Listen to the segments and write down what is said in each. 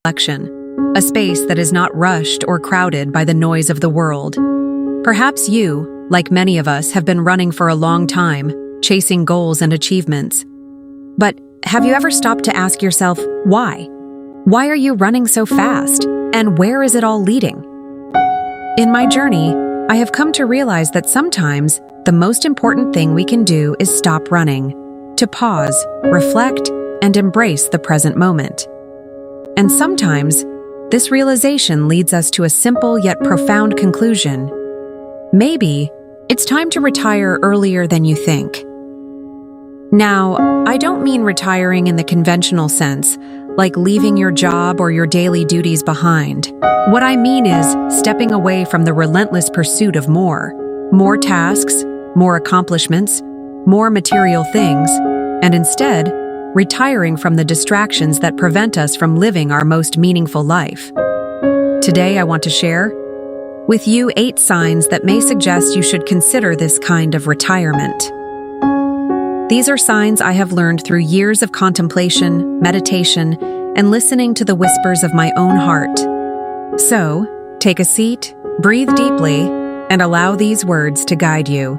reflection, a space that is not rushed or crowded by the noise of the world. Perhaps you, like many of us, have been running for a long time, chasing goals and achievements. But have you ever stopped to ask yourself, why? Why are you running so fast? And where is it all leading? In my journey, I have come to realize that sometimes the most important thing we can do is stop running, to pause, reflect, and embrace the present moment. And sometimes, this realization leads us to a simple yet profound conclusion. Maybe it's time to retire earlier than you think. Now, I don't mean retiring in the conventional sense, like leaving your job or your daily duties behind. What I mean is stepping away from the relentless pursuit of more tasks, more accomplishments, more material things, and instead, retiring from the distractions that prevent us from living our most meaningful life. Today, I want to share with you 8 signs that may suggest you should consider this kind of retirement. These are signs I have learned through years of contemplation, meditation, and listening to the whispers of my own heart. So, take a seat, breathe deeply, and allow these words to guide you.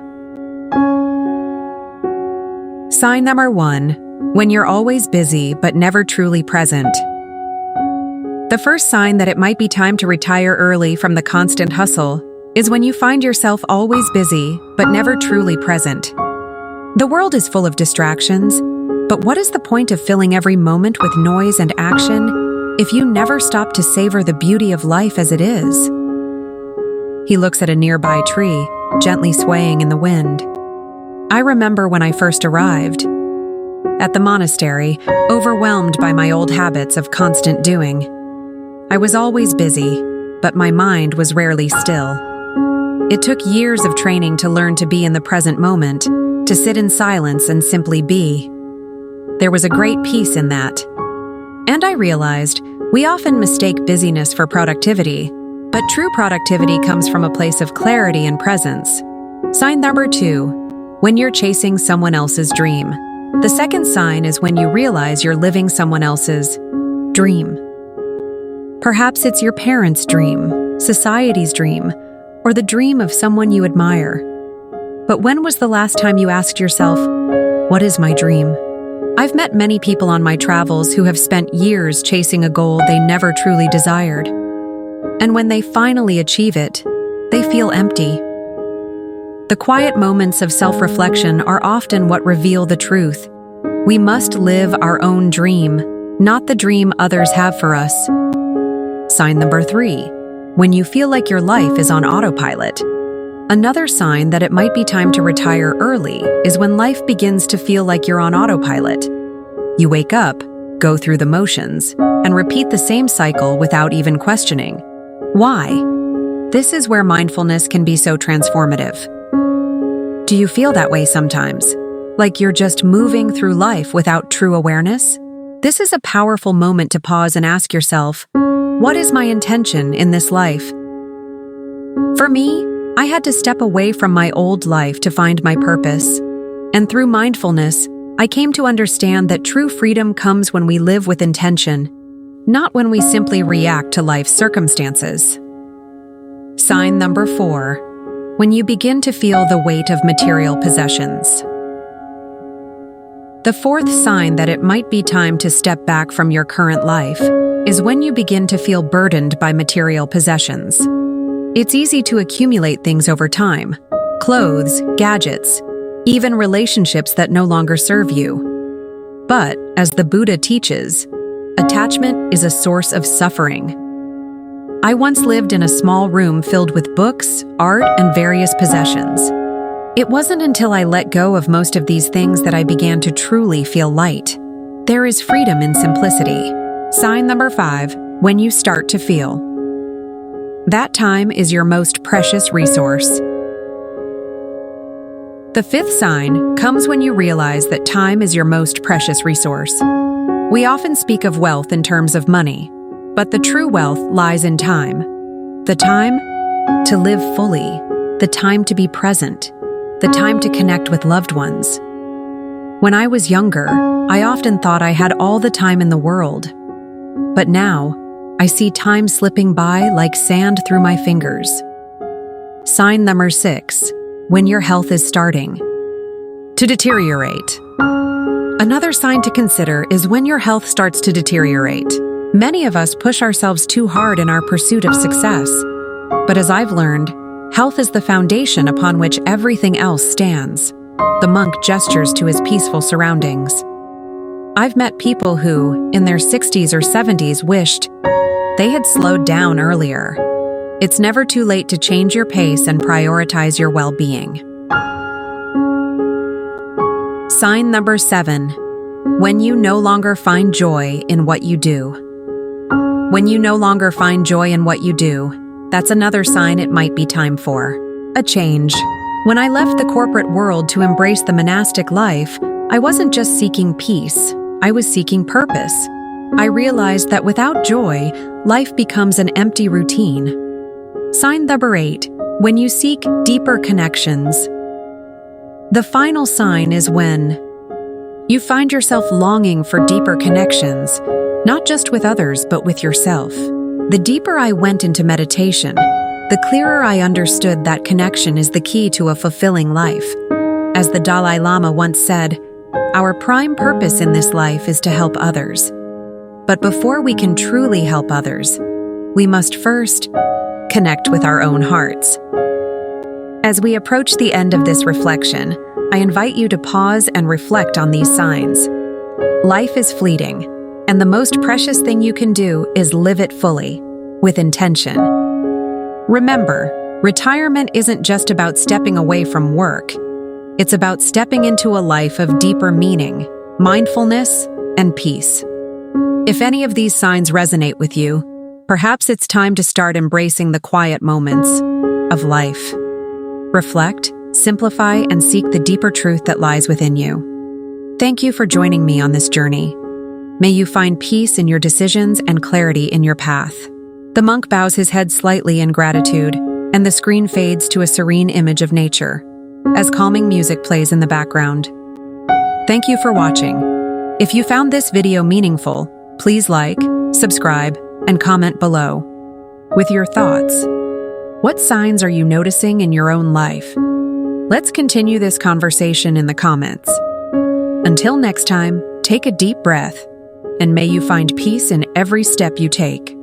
Sign number 1. When you're always busy but never truly present. The first sign that it might be time to retire early from the constant hustle is when you find yourself always busy but never truly present. The world is full of distractions, but what is the point of filling every moment with noise and action if you never stop to savor the beauty of life as it is? He looks at a nearby tree, gently swaying in the wind. I remember when I first arrived at the monastery, overwhelmed by my old habits of constant doing. I was always busy, but my mind was rarely still. It took years of training to learn to be in the present moment, to sit in silence and simply be. There was a great peace in that. And I realized we often mistake busyness for productivity, but true productivity comes from a place of clarity and presence. Sign number 2, when you're chasing someone else's dream. The second sign is when you realize you're living someone else's dream. Perhaps it's your parents' dream, society's dream, or the dream of someone you admire. But when was the last time you asked yourself, what is my dream? I've met many people on my travels who have spent years chasing a goal they never truly desired. And when they finally achieve it, they feel empty. The quiet moments of self-reflection are often what reveal the truth. We must live our own dream, not the dream others have for us. Sign number 3, when you feel like your life is on autopilot. Another sign that it might be time to retire early is when life begins to feel like you're on autopilot. You wake up, go through the motions, and repeat the same cycle without even questioning. Why? This is where mindfulness can be so transformative. Do you feel that way sometimes? Like you're just moving through life without true awareness? This is a powerful moment to pause and ask yourself, what is my intention in this life? For me, I had to step away from my old life to find my purpose. And through mindfulness, I came to understand that true freedom comes when we live with intention, not when we simply react to life's circumstances. Sign number 4. When you begin to feel the weight of material possessions. The fourth sign that it might be time to step back from your current life is when you begin to feel burdened by material possessions. It's easy to accumulate things over time: clothes, gadgets, even relationships that no longer serve you. But, as the Buddha teaches, attachment is a source of suffering. I once lived in a small room filled with books, art, and various possessions. It wasn't until I let go of most of these things that I began to truly feel light. There is freedom in simplicity. Sign number 5, when you start to feel. That time is your most precious resource. The fifth sign comes when you realize that time is your most precious resource. We often speak of wealth in terms of money, but the true wealth lies in time. The time to live fully, the time to be present, the time to connect with loved ones. When I was younger, I often thought I had all the time in the world. But now, I see time slipping by like sand through my fingers. Sign number 6, when your health is starting to deteriorate. Another sign to consider is when your health starts to deteriorate. Many of us push ourselves too hard in our pursuit of success. But as I've learned, health is the foundation upon which everything else stands. The monk gestures to his peaceful surroundings. I've met people who, in their 60s or 70s, wished they had slowed down earlier. It's never too late to change your pace and prioritize your well-being. Sign number 7, when you no longer find joy in what you do. When you no longer find joy in what you do, that's another sign it might be time for a change. When I left the corporate world to embrace the monastic life, I wasn't just seeking peace, I was seeking purpose. I realized that without joy, life becomes an empty routine. Sign number 8, when you seek deeper connections. The final sign is when you find yourself longing for deeper connections, not just with others, but with yourself. The deeper I went into meditation, the clearer I understood that connection is the key to a fulfilling life. As the Dalai Lama once said, our prime purpose in this life is to help others. But before we can truly help others, we must first connect with our own hearts. As we approach the end of this reflection, I invite you to pause and reflect on these signs. Life is fleeting, and the most precious thing you can do is live it fully, with intention. Remember, retirement isn't just about stepping away from work. It's about stepping into a life of deeper meaning, mindfulness, and peace. If any of these signs resonate with you, perhaps it's time to start embracing the quiet moments of life. Reflect, simplify, and seek the deeper truth that lies within you. Thank you for joining me on this journey. May you find peace in your decisions and clarity in your path. The monk bows his head slightly in gratitude, and the screen fades to a serene image of nature, as calming music plays in the background. Thank you for watching. If you found this video meaningful, please like, subscribe, and comment below with your thoughts. What signs are you noticing in your own life? Let's continue this conversation in the comments. Until next time, take a deep breath, and may you find peace in every step you take.